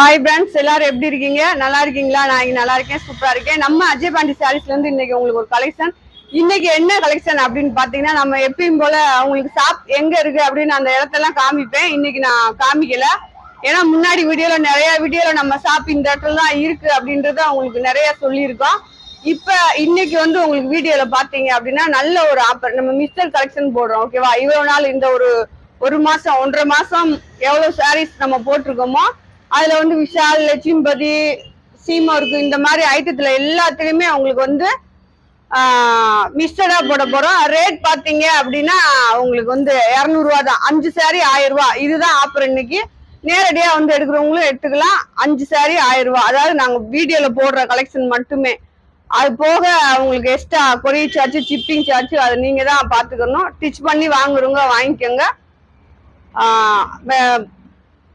Hi friends, எல்லாரும் எப்படி இருக்கீங்க? நல்லா இருக்கீங்களா? நான் இங்க நல்லா இருக்கேன், சூப்பரா இருக்கேன். நம்ம அஜய் பாண்டி சாரீஸ்ல இருந்து இன்னைக்கு உங்களுக்கு ஒரு கலெக்ஷன். இன்னைக்கு என்ன கலெக்ஷன் அப்படின்னு பாத்தீங்கன்னா, நம்ம எப்பயும் போல உங்களுக்கு ஷாப் எங்க இருக்கு அப்படின்னு அந்த இடத்தெல்லாம் காமிப்பேன். இன்னைக்கு நான் காமிக்கல, ஏன்னா முன்னாடி நிறைய வீடியோல நம்ம ஷாப் இந்த இடத்துல தான் இருக்கு அப்படின்றத உங்களுக்கு நிறைய சொல்லியிருக்கோம். இப்ப இன்னைக்கு உங்களுக்கு வீடியோல பாத்தீங்க அப்படின்னா நல்ல ஒரு ஆஃபர், நம்ம மிஸ்டர் கலெக்ஷன் போடுறோம். ஓகேவா? இவ்வளவு நாள் இந்த ஒரு மாசம் 1.5 மாசம் எவ்வளவு சாரீஸ் நம்ம போட்டிருக்கோமோ அதுல விஷால், லட்சுமிபதி, சீமாருக்கு இந்த மாதிரி ஐட்டத்துல எல்லாத்துலயுமே உங்களுக்கு மிஸ்டரா போட போறோம். ரேட் பாத்தீங்க அப்படின்னா உங்களுக்கு 200 ரூபா தான். 5 சாரி 1000 ரூபா. இதுதான் ஆஃபர். இன்னைக்கு நேரடியா எடுக்கிறவங்களும் எடுத்துக்கலாம். 5 சாரி 1000 ரூபா. அதாவது நாங்க வீடியோல போடுற கலெக்ஷன் மட்டுமே. அது போக உங்களுக்கு extra courier charge, shipping charge அது நீங்க தான் பாத்துக்கணும். ஸ்டிச் பண்ணி வாங்குறவங்க வாங்கிக்கோங்க,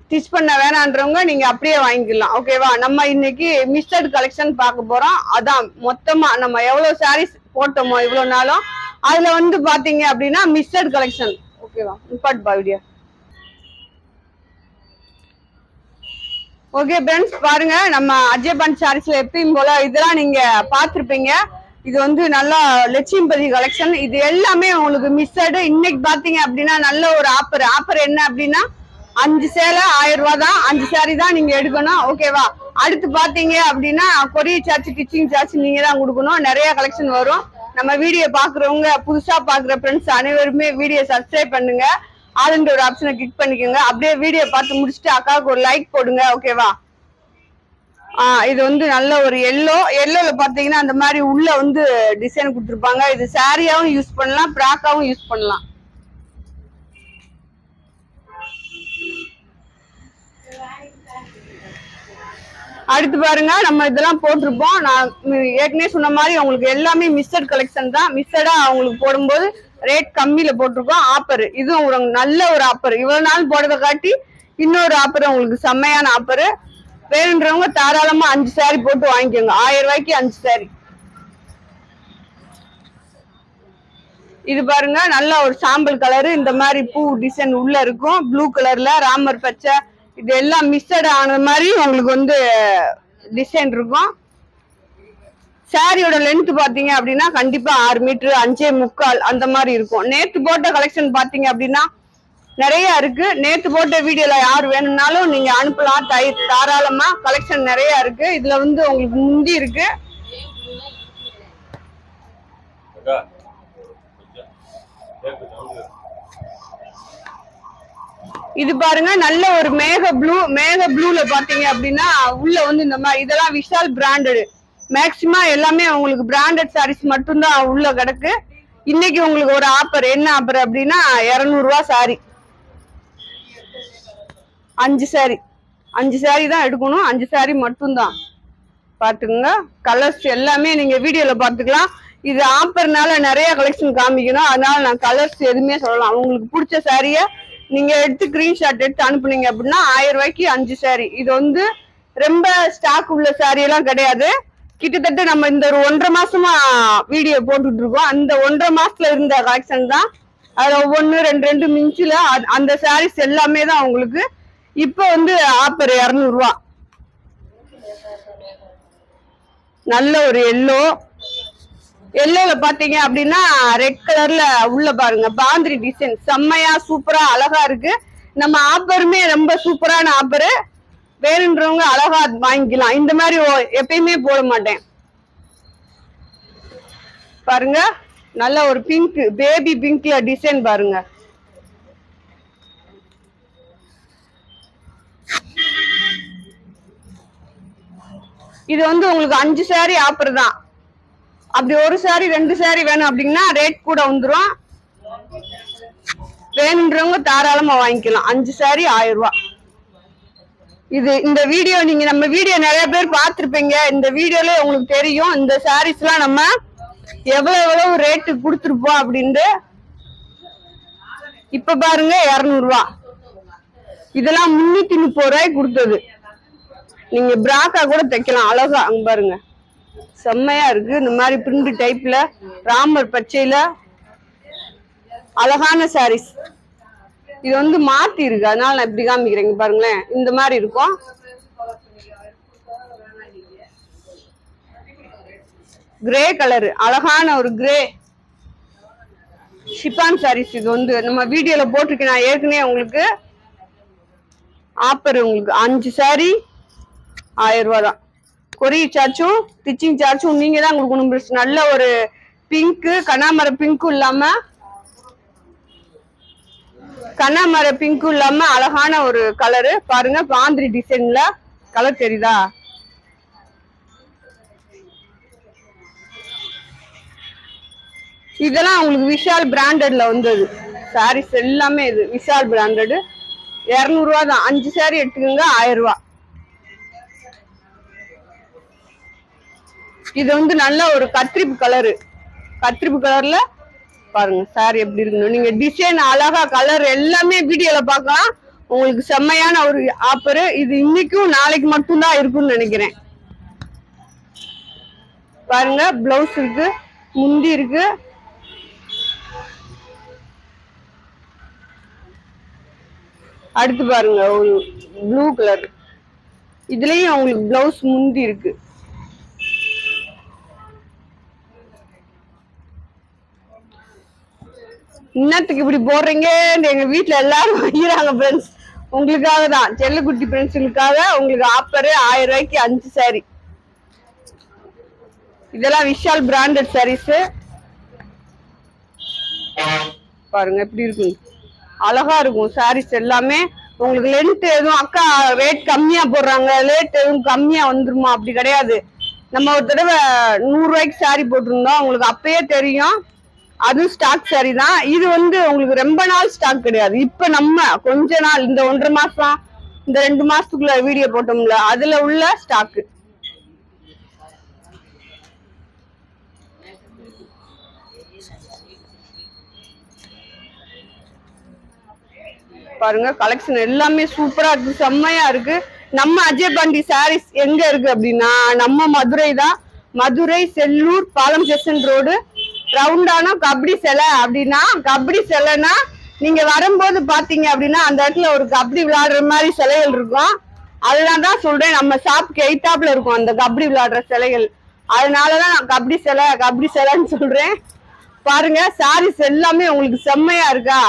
ஸ்டிச் பண்ண வேணான்றவங்க நீங்க அப்படியே வாங்கிக்கலாம். ஓகேவா? நம்ம இன்னைக்கு மிஸ்டர் கலெக்ஷன் பார்க்க போறோம். அதான் மொத்தமா நம்ம எவ்வளவு சாரீஸ் போட்டோமோ இவ்வளவு நாளும் அதுல பாத்தீங்க அப்படின்னா மிஸ்டர் கலெக்ஷன். ஓகேவா? Impart video. ஓகே ஃப்ரெண்ட்ஸ், பாருங்க, நம்ம அஜய் பாண்டி சாரீஸ்ல எப்பயும் போல இதெல்லாம் நீங்க பாத்திருப்பீங்க. இது நல்லா லட்சுமிபதி கலெக்ஷன். இது எல்லாமே உங்களுக்கு மிஸ்டர்டு. இன்னைக்கு பாத்தீங்க அப்படின்னா நல்ல ஒரு ஆஃபர் என்ன அப்படின்னா 5 சேலை 1000 ரூபா தான். 5 சாரி தான் நீங்க எடுக்கணும். ஓகேவா? அடுத்து பாத்தீங்க அப்படின்னா கொரியர் சார்ஜ், ஸ்டிச்சிங் சார்ஜ் நீங்க தான் கொடுக்கணும். நிறைய கலெக்ஷன் வரும். நம்ம வீடியோ பாக்குறவங்க, புதுசா பாக்குற ஃப்ரெண்ட்ஸ் அனைவருமே வீடியோ சப்ஸ்கிரைப் பண்ணுங்க. ஆளுன்ற ஒரு ஆப்ஷனை கிளிக் பண்ணிக்கோங்க. அப்படியே வீடியோ பார்த்து முடிச்சுட்டு அக்காவுக்கு ஒரு லைக் போடுங்க. ஓகேவா? இது நல்ல ஒரு எல்லோல பாத்தீங்கன்னா அந்த மாதிரி உள்ள டிசைன் கொடுத்துருப்பாங்க. இது சாரியாவும் யூஸ் பண்ணலாம், பிராக்காவும் யூஸ் பண்ணலாம். அடுத்து பாருங்க, நம்ம இதெல்லாம் போட்டிருப்போம். நான் ஏற்கனவே சொன்ன மாதிரி உங்களுக்கு எல்லாமே மிஸ்டர் கலெக்ஷன் தான். மிஸ்டடா அவங்களுக்கு போடும்போது ரேட் கம்மியில போட்டிருக்கோம். ஆஃபர் இது ஒரு நல்ல ஒரு ஆஃபர். இவ்வளவு நாள் போடுறதை காட்டி இன்னொரு ஆஃபர் உங்களுக்கு செம்மையான ஆஃபர். வேணுன்றவங்க தாராளமா 5 சாரி போட்டு வாங்கிக்கோங்க. 1000 ரூபாய்க்கு 5 சாரி. இது பாருங்க, நல்ல ஒரு சாம்பல் கலரு. இந்த மாதிரி பூ டிசைன் உள்ள இருக்கும். ப்ளூ கலர்ல ராமர் பச்சை, இது எல்லாம் மிக்சட் ஆன மாதிரி உங்களுக்கு டிசைன் இருக்கும். சாரியோட லென்த் பாத்தீங்க அப்படின்னா கண்டிப்பா 6 மீட்டர் 5.25 அந்த மாதிரி இருக்கும். நேத்து போட்ட கலெக்ஷன் பாத்தீங்க அப்படின்னா நிறைய இருக்கு. நேத்து போட்ட வீடியோல யார் வேணும்னாலும் நீங்க அனுப்பலாம். தாராளமா கலெக்ஷன் நிறைய இருக்கு. இதுல உங்களுக்கு முந்தி இருக்கு. இது பாருங்க, நல்ல ஒரு மேக ப்ளூல பாத்தீங்க அப்படின்னா உள்ள இந்த மாதிரி இதெல்லாம் விஷால் பிராண்டட். மேக்சிமம் எல்லாமே உங்களுக்கு பிராண்டட் சாரீஸ் மட்டும்தான் உள்ள கிடக்கு. இன்னைக்கு உங்களுக்கு ஒரு ஆஃபர். என்ன ஆஃபர் அப்படின்னா 200 ரூபா சாரி. 5 சாரி தான் எடுக்கணும். 5 சாரி மட்டும்தான். பாத்துக்கோங்க. கலர்ஸ் எல்லாமே நீங்க வீடியோல பாத்துக்கலாம். இது ஆஃபர்னால நிறைய கலெக்ஷன் காமிக்கணும். அதனால நான் கலர்ஸ் எதுவுமே சொல்லலாம். உங்களுக்கு பிடிச்ச சாரிய நீங்க எடுத்து ஸ்கிரீன்ஷாட் எடுத்து அனுப்புனீங்க அப்படின்னா 1000 ரூபாய்க்கு 5 சாரி. இது ரொம்ப ஸ்டாக் உள்ள சாரி எல்லாம் கிடையாது. கிட்டத்தட்ட நம்ம இந்த ஒரு 1.5 மாசமா வீடியோ போட்டுட்டு இருக்கோம். அந்த 1.5 மாசத்துல இருந்த கலெக்ஷன் தான். அதுல ஒவ்வொன்னு 2 மிஞ்சில அந்த சாரீஸ் எல்லாமே தான் உங்களுக்கு இப்ப ஆஃபர் 200 ரூபா. நல்ல ஒரு எல்லோல பாத்தீங்க அப்படின்னா ரெட் கலர்ல உள்ள பாருங்க பாந்திரி டிசைன் செம்மையா சூப்பரா அழகா இருக்கு. நம்ம ஆஃபருமே ரொம்ப சூப்பரான ஆஃபரு. வேணுன்றவங்க அழகா வாங்கிக்கலாம். இந்த மாதிரி எப்பயுமே போட மாட்டேன். பாருங்க, நல்ல ஒரு பிங்க், பேபி பிங்க்ல டிசைன் பாருங்க. இது உங்களுக்கு 5 சாரி ஆஃபர் தான். அப்படி ஒரு சாரி 2 சாரி வேணும் அப்படின்னா ரேட் கூட வந்துடும். வேணுன்றவங்க தாராளமா வாங்கிக்கலாம். 5 சாரி 1000 ரூபா. இந்த வீடியோ நீங்க நம்ம வீடியோ நிறைய பேர் பார்த்திருப்பீங்க. இந்த வீடியோல உங்களுக்கு தெரியும் இந்த சாரீஸ் எல்லாம் நம்ம எவ்வளவு ரேட்டு கொடுத்துருப்போம் அப்படின்ட்டு. இப்ப பாருங்க 200 ரூபா. இதெல்லாம் 330 ரூபாய்க்கு கொடுத்தது. நீங்க பிராக்கா கூட தைக்கலாம் அழகா. அங்க பாருங்க, செம்மையா இருக்கு. இந்த மாதிரி பிரிண்ட் டைப்ல ராமர் பச்சையில அழகான சாரீஸ். இது மாத்தி இருக்கு, அதனால நான் இப்படி காமிக்கிறேன். பாருங்களேன், இந்த மாதிரி இருக்கும். கிரே கலரு, அழகான ஒரு கிரே ஷிஃபான் சாரீஸ். இது வந்து நம்ம வீடியோல போட்டிருக்கேன் நான் ஏற்கனவே. உங்களுக்கு ஆஃபர், உங்களுக்கு 5 சாரி 1000 ரூபா தான். கொரியர் சார்ஜும் ஸ்டிச்சிங் சார்ஜும் நீங்க தான் கொடுக்கணும். நல்ல ஒரு பிங்க், கனாமர பிங்க்கும் இல்லாம அழகான ஒரு கலரு பாருங்க. பாந்திரி டிசைன்ல கலர் தெரியுதா? இதெல்லாம் உங்களுக்கு விஷால் பிராண்டட்ல வந்தது சாரீஸ் எல்லாமே. இது விஷால் பிராண்டட். 200 ரூபா தான். 5 சாரி எடுத்துக்கோங்க, 1000 ரூபா. இது வந்து நல்ல ஒரு கத்திரிப்பு கலரு. கத்திரிப்பு கலர்ல பாருங்க சாரி எப்படி இருக்கணும். நீங்க டிசைன் அழகா கலர் எல்லாமே வீடியோல பார்க்கலாம். உங்களுக்கு செம்மையான ஒரு ஆஃபர். இது இன்னைக்கும் நாளைக்கு மட்டும்தான் இருக்கும்னு நினைக்கிறேன். பாருங்க பிளவுஸ் இருக்கு, முந்தி இருக்கு. அடுத்து பாருங்க ஒரு ப்ளூ கலர். இதுலயும் உங்களுக்கு பிளவுஸ் முந்தி இருக்கு. இன்னத்துக்கு இப்படி போடுறீங்க எங்க வீட்டுல எல்லாரும் வைக்கிறாங்க ஃப்ரெண்ட்ஸ். உங்களுக்காக தான், செல்லக்குட்டி ஃப்ரெண்ட்ஸுங்களுக்காக உங்களுக்கு ஆஃபர். 1000 ரூபாய்க்கு 5 சாரி. இதெல்லாம் விஷால் பிராண்டட் சாரீஸ். பாருங்க எப்படி இருக்கு, அழகா இருக்கும் சாரீஸ் எல்லாமே. உங்களுக்கு லென்த் எதுவும் அக்கா ரேட் கம்மியா போடுறாங்க, ரேட் எதுவும் கம்மியா வந்துருமா? அப்படி கிடையாது. நம்ம ஒரு தடவை 100 ரூபாய்க்கு சாரி போட்டிருந்தோம், உங்களுக்கு அப்பயே தெரியும். அதுவும் ஸ்டாக் சாரி தான். இது வந்து உங்களுக்கு ரொம்ப நாள் ஸ்டாக் கிடையாது. இப்ப நம்ம கொஞ்ச நாள், இந்த 1.5 மாசம், இந்த 2 மாசத்துக்குள்ள வீடியோ போட்டோம்ல, அதுல உள்ள ஸ்டாக்கு. பாருங்க கலெக்ஷன் எல்லாமே சூப்பரா இருக்கு, செம்மையா இருக்கு. நம்ம அஜய் பாண்டி சாரீஸ் எங்க இருக்கு அப்படின்னா நம்ம மதுரை தான். மதுரை செல்லூர் பாலம் ஸ்டேஷன் ரோடு ரவுண்டானா கபடி சிலை. அப்படின்னா கபடி சிலைனா நீங்க வரும்போது பாத்தீங்க அப்படின்னா அந்த இடத்துல ஒரு கபடி விளையாடுற மாதிரி சிலைகள் இருக்கும். அதெல்லாம் தான் சொல்றேன், நம்ம ஷாப்க்கு எய்தாப்ல இருக்கும் அந்த கபடி விளையாடுற சிலைகள். அதனாலதான் நான் கபடி சிலைன்னு சொல்றேன். பாருங்க சாரீஸ் எல்லாமே உங்களுக்கு செம்மையா இருக்கா?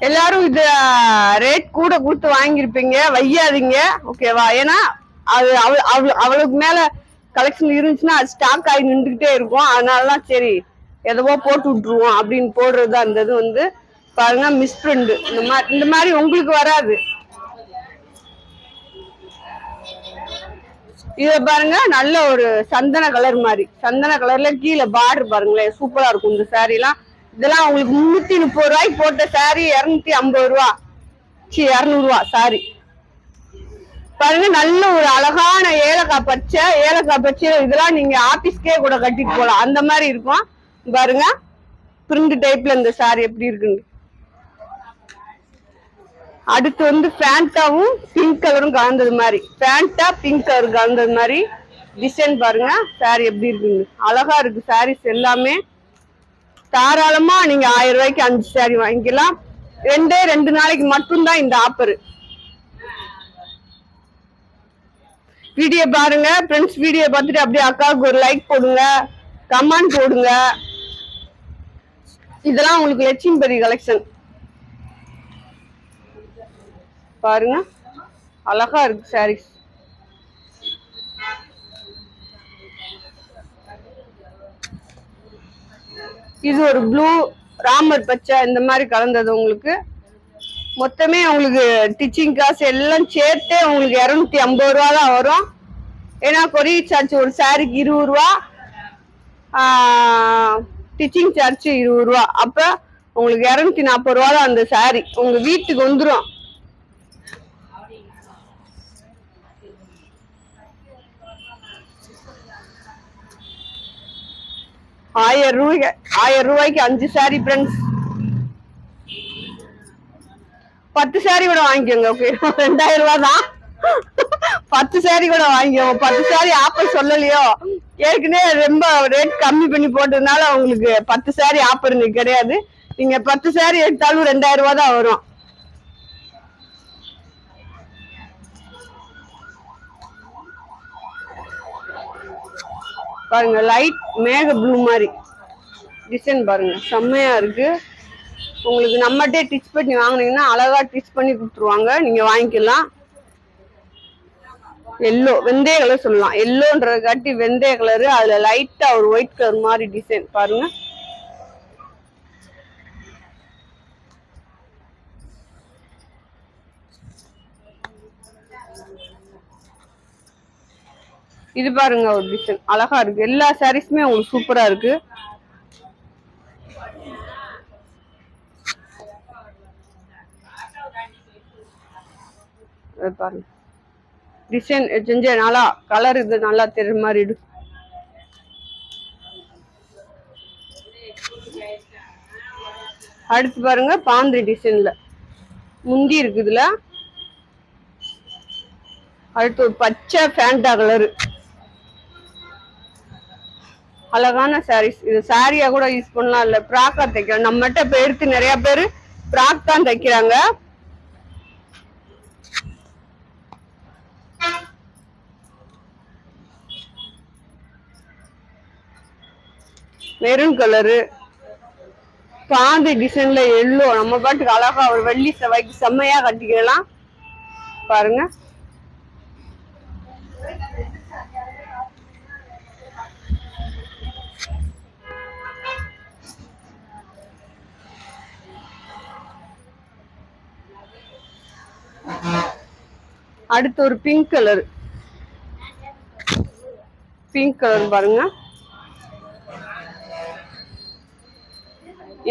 எல்லாரும் இது ரேட் கூட கொடுத்து வாங்கியிருப்பீங்க, வையாதீங்க ஓகேவா? ஏன்னா அது அவளுக்கு மேல கலெக்ஷன் இருந்துச்சுன்னா அது ஸ்டாக் ஆகி நின்றுகிட்டே இருக்கும். அதனாலதான் சரி எதவோ போட்டு விட்டுருவோம் அப்படின்னு போடுறதுதான். இந்த இது வந்து பாருங்க மிஸ் பிரிண்ட். இந்த மாதிரி உங்களுக்கு வராது. இத பாருங்க நல்ல ஒரு சந்தன கலர் மாதிரி, சந்தன கலர்ல கீழே பார்டர் பாருங்களேன், சூப்பரா இருக்கும் இந்த சாரி எல்லாம். இதெல்லாம் உங்களுக்கு 330 ரூபாய்க்கு போட்ட சாரி 250 ரூபா, 200 ரூபா சாரி. பாருங்க நல்ல ஒரு அழகான ஏலக்காய் பச்சை. இதெல்லாம் நீங்க ஆபீஸ்க்கே கூட கட்டிட்டு போலாம், அந்த மாதிரி இருக்கும். பாருங்க பிரிண்ட் டைப்ல இந்த சாரி எப்படி இருக்குன்னு. அடுத்து வந்து ஃபேண்டாவும் பிங்க் கலரும் கலந்தது மாதிரி, ஃபேண்டா பிங்க் கலர் கலந்தது மாதிரி டிசைன். பாருங்க சாரி எப்படி இருக்குன்னு, அழகா இருக்கு சாரீஸ் எல்லாமே. தாராளமா நீங்க 1000 ரூபாய்க்கு 5 சாரி வாங்கிக்கலாம். 2 நாளைக்கு மட்டும்தான் இந்த ஆஃபர். வீடியோ பாருங்க ஃப்ரெண்ட்ஸ். வீடியோ பார்த்துட்டு அப்படியே அக்காவுக்கு ஒரு லைக் போடுங்க, கமெண்ட் போடுங்க. இதெல்லாம் உங்களுக்கு லட்சுமிபதி கலெக்ஷன். பாருங்க அழகா இருக்கு சாரீஸ். இது ஒரு ப்ளூ ராமர் பச்சை இந்த மாதிரி கலந்தது. உங்களுக்கு மொத்தமே உங்களுக்கு டிச்சிங் காசு எல்லாம் சேர்த்தே உங்களுக்கு 250 ரூபா தான் வரும். ஏன்னா கொரியர் சார்ஜ் ஒரு சாரிக்கு 20 ரூபா, டிச்சிங் சார்ஜ் 20 ரூபா. அப்ப உங்களுக்கு 240 ரூபா தான் அந்த சாரி உங்க வீட்டுக்கு வந்துடும். ஆயிரம் ரூபாய்க்கு 5 சாரி ஃப்ரெண்ட்ஸ். 10 சாரி கூட வாங்கிக்கோங்க. ஓகே 2000 ரூபா தான். 10 சாரி கூட வாங்கிக்கோங்க. 10 சாரி ஆஃபர் சொல்லலையோ, ஏற்கனவே ரொம்ப ரேட் கம்மி பண்ணி போட்டதுனால உங்களுக்கு 10 சாரி ஆஃபர் கிடையாது. நீங்க 10 சாரி எடுத்தாலும் 2000 ரூபா தான் வரும். பாருங்க லைட் மேக ப்ளூ மாதிரி டிசைன் பாருங்க, செம்மையா இருக்கு. உங்களுக்கு நம்மகிட்டே டிச் பண்ணி வாங்கினீங்கன்னா அழகா டிச் பண்ணி கொடுத்துருவாங்க, நீங்க வாங்கிக்கலாம். எல்லோ வெந்தய கலர் சொல்லலாம், எல்லோன்றது காட்டி வெந்தய கலரு, அதுல லைட்டா ஒரு ஒயிட் கலர் மாதிரி டிசைன் பாருங்க. இது பாருங்க ஒரு டிசைன் அழகா இருக்கு. எல்லா சாரீஸுமே உங்களுக்கு சூப்பரா இருக்கு. பாருங்க டிசைன் செஞ்ச நல்லா கலர், இது நல்லா தெரியுற மாதிரி இருக்கு. அடுத்து பாருங்க பாந்திரி டிசைன்ல முந்தி இருக்கு இதுல. அடுத்து ஒரு பச்சை ஃபேண்டா கலரு, அழகான சாரீஸ். இது சாரியா கூட யூஸ் பண்ணலாம், இல்ல பிராக்கா தைக்கலாம். நம்மகிட்ட இப்ப எடுத்து நிறைய பேரு பிராக் தான் தைக்கிறாங்க. மெரூன் கலரு, பாந்தி டிசைன்ல எல்லோ, நம்ம பாட்டுக்கு அழகா ஒரு வெள்ளி செவ்வாய்க்கு செம்மையா கட்டிக்கலாம் பாருங்க. அடுத்து ஒரு பிங்க் கலர், பிங்க் கலர் பாருங்க.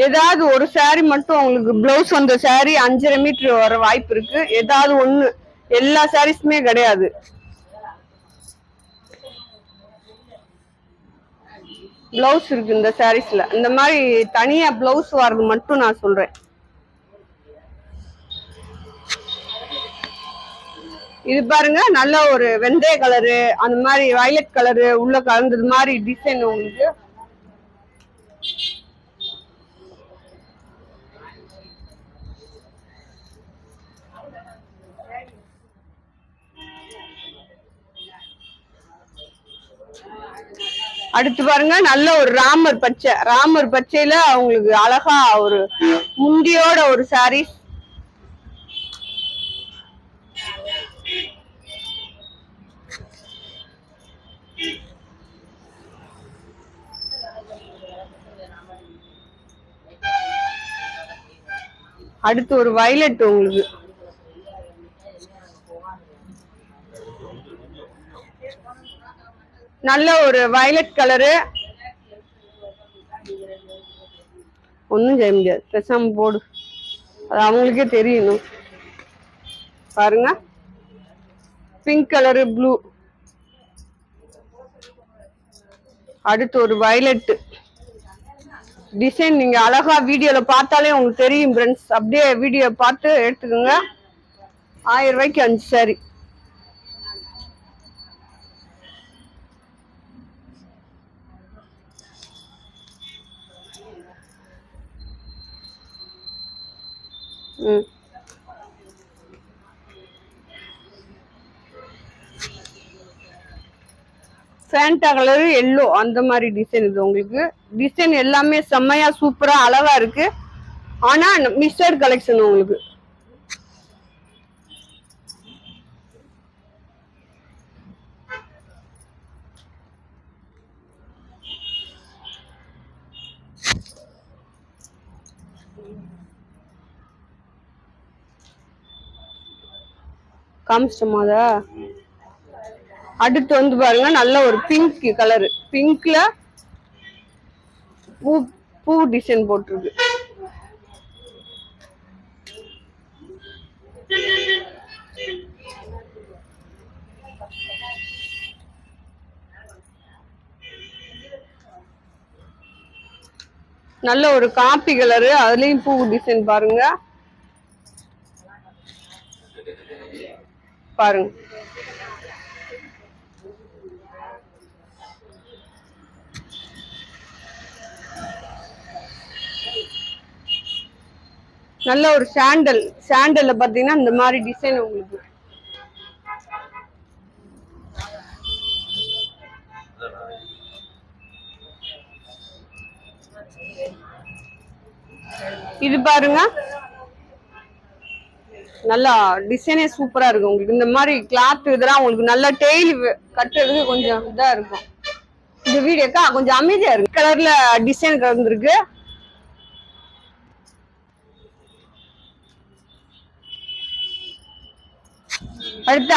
ஏதாவது ஒரு சாரி மட்டும் உங்களுக்கு பிளவுஸ் வந்த சாரி 5.5 மீட்டர் வர வாய்ப்பு இருக்கு. ஏதாவது ஒண்ணு, எல்லா சாரீஸுமே கிடையாது. பிளவுஸ் இருக்கு இந்த சாரீஸ்ல. இந்த மாதிரி தனியா பிளவுஸ் வர்றது மட்டும் நான் சொல்றேன். இது பாருங்க நல்ல ஒரு வெந்தய கலரு, அந்த மாதிரி வயலட் கலரு உள்ள கலந்தது மாதிரி டிசைன் உங்களுக்கு. அடுத்து பாருங்க நல்ல ஒரு ராமர் பச்சை, ராமர் பச்சையில அவங்களுக்கு அழகா ஒரு முந்தியோட ஒரு சாரீஸ். அடுத்து ஒரு வயலட் உங்களுக்கு, நல்ல ஒரு வயலட் கலரு. ஒன்னும் செய்ய முடியாது, பேசாம போடு, அது அவங்களுக்கே தெரியணும். பாருங்க பிங்க் கலரு ப்ளூ. அடுத்து ஒரு வயலட் டிசைன். நீங்க அழகா வீடியோல பார்த்தாலே உங்களுக்கு தெரியும் ஃப்ரெண்ட்ஸ். அப்படியே வீடியோ பார்த்து எடுத்துக்கோங்க. 1000 ரூபாய்க்கு 5 சாரி. ஃபேண்டா கலரு எல்லோ, அந்த மாதிரி டிசைன். இது உங்களுக்கு டிசைன் எல்லாமே செம்மையா சூப்பரா அழகா இருக்கு. ஆனா மிஸ்டர் கலெக்ஷன் உங்களுக்கு. காமிச்சிட்டோமாதா? அடுத்து வந்து பாருங்க நல்ல ஒரு பிங்க் கலரு, பிங்க்ல பூ டிசைன் போட்டிருக்கு. நல்ல ஒரு காப்பி கலரு, அதுலயும் பூ டிசைன் பாருங்க. பாருங்க நல்ல ஒரு சாண்டல், சாண்டல்ல பாத்தீங்கன்னா இந்த மாதிரி டிசைன் உங்களுக்கு. இது பாருங்க, நல்லா டிசைனே சூப்பரா இருக்கும். உங்களுக்கு இந்த மாதிரி கிளாத் இதெல்லாம் உங்களுக்கு நல்லா டெய்லி கட்டுறதுக்கு கொஞ்சம் இதா இருக்கும். இந்த வீடியோக்கா கொஞ்சம் அமைதியா இருக்கு. கலர்ல டிசைன் கலந்துருக்கு. அடுத்து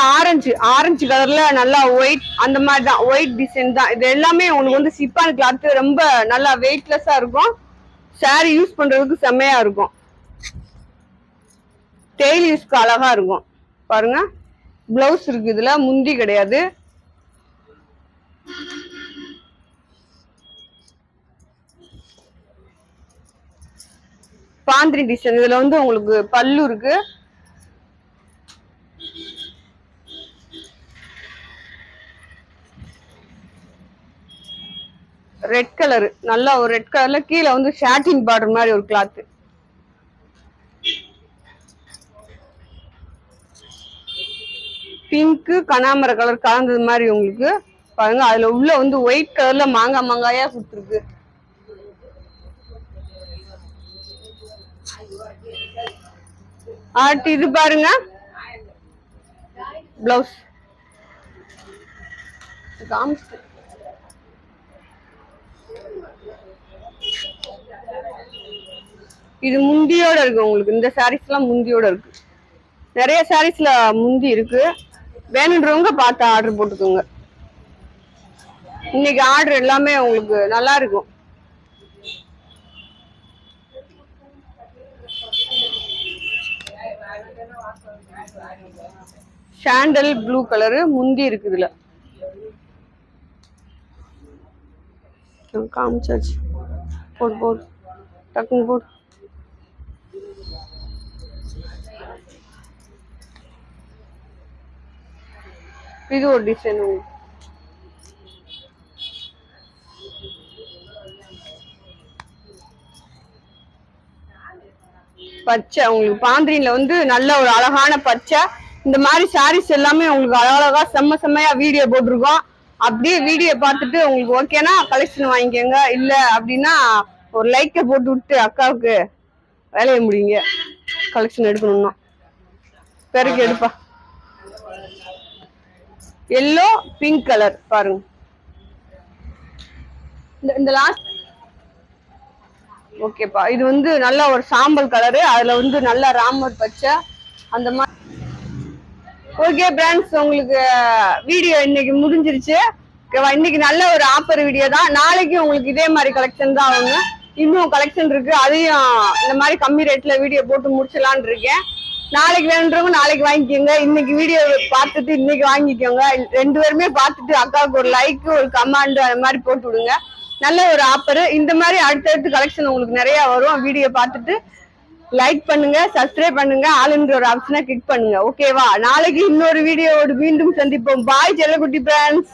ஆரஞ்சு கலர்ல நல்லா ஒயிட், அந்த மாதிரி தான் ஒயிட் டிசைன் தான். இது எல்லாமே உங்களுக்கு வந்து சிப்பான் கிளாத், ரொம்ப நல்லா வெயிட்லெஸ்ஸா இருக்கும். சாரி யூஸ் பண்றதுக்கு செம்மையா இருக்கும். டெய்லி யூஸ்க்கு அழகா இருக்கும். பாருங்க, பிளவுஸ் இருக்கு, இதுல முந்தி கிடையாது. பாந்திரி டிசைன், இதுல வந்து உங்களுக்கு பல்லு இருக்கு. ரெட் கலர், நல்லா ஒரு ரெட் கலர்ல கீழே வந்து ஷாட்டின் பார்டர் மாதிரி ஒரு கிளாத். பிங்க் கனாமர கலர் கலந்தது மாதிரி உங்களுக்கு பாருங்க. அதுல உள்ள வந்து ஒயிட் கலர்ல மாங்காயா கொடுத்துருக்கு. அடுத்து இது பாருங்க, பிளவுஸ் இது முந்தியோட இருக்கு. உங்களுக்கு இந்த சாரீஸ் எல்லாம் முந்தியோட இருக்கு. நிறைய சாரீஸ்ல முந்தி இருக்கு. வேணுன்றவங்க பார்த்து ஆர்டர் போட்டுக்கோங்க. இன்னைக்கு ஆர்டர் எல்லாமே உங்களுக்கு நல்லா இருக்கும். சாண்டல் ப்ளூ கலரு முந்தி இருக்கு. இதுல காமிச்சாச்சு. போடு டக்குன்னு போடு. இது ஒரு டிசைன். பச்சை, உங்களுக்கு பாந்திரியில வந்து நல்ல ஒரு அழகான பச்சை. இந்த மாதிரி சாரீஸ் எல்லாமே உங்களுக்கு அழகழகா செம்மையா வீடியோ போட்டிருக்கோம். அப்படியே வீடியோ பார்த்துட்டு உங்களுக்கு ஓகேனா கலெக்ஷன் வாங்கிக்கோங்க. இல்ல அப்படின்னா ஒரு லைக்கை போட்டு விட்டு அக்காவுக்கு வேலையை முடியுங்க. கலெக்ஷன் எடுக்கணும்னா பெருக்கு எடுப்பா. எல்லோ பிங்க் கலர் பாருங்க. இந்த லாஸ்ட் ஓகேப்பா. இது வந்து நல்ல ஒரு சாம்பல் கலரு, அதுல வந்து நல்ல ராமர் பச்சை அந்த மாதிரி. ஓகே ஃப்ரெண்ட்ஸ், உங்களுக்கு வீடியோ இன்னைக்கு முடிஞ்சிருச்சு. இன்னைக்கு நல்ல ஒரு ஆஃபர் வீடியோ தான். நாளைக்கு உங்களுக்கு இதே மாதிரி கலெக்ஷன் தான் ஆகுங்க. இன்னும் கலெக்ஷன் இருக்கு, அதையும் இந்த மாதிரி கம்மி ரேட்ல வீடியோ போட்டு முடிச்சலான்னு இருக்கேன். நாளைக்கு வேணுன்றவங்க நாளைக்கு வாங்கிக்கோங்க. இன்னைக்கு வீடியோ பார்த்துட்டு இன்னைக்கு வாங்கிக்கோங்க. 2 பேருமே பார்த்துட்டு அக்காவுக்கு ஒரு லைக் ஒரு கமெண்ட் அந்த மாதிரி போட்டு விடுங்க. நல்ல ஒரு ஆஃபர். இந்த மாதிரி அடுத்தடுத்து கலெக்ஷன் உங்களுக்கு நிறைய வரும். வீடியோ பார்த்துட்டு லைக் பண்ணுங்க, சப்ஸ்கிரைப் பண்ணுங்க, ஆளுன்ற ஒரு ஆப்ஷனை கிளிக் பண்ணுங்க. ஓகேவா? நாளைக்கு இன்னொரு வீடியோவோடு மீண்டும் சந்திப்போம். பாய் செல்லக்குட்டி ஃப்ரெண்ட்ஸ்.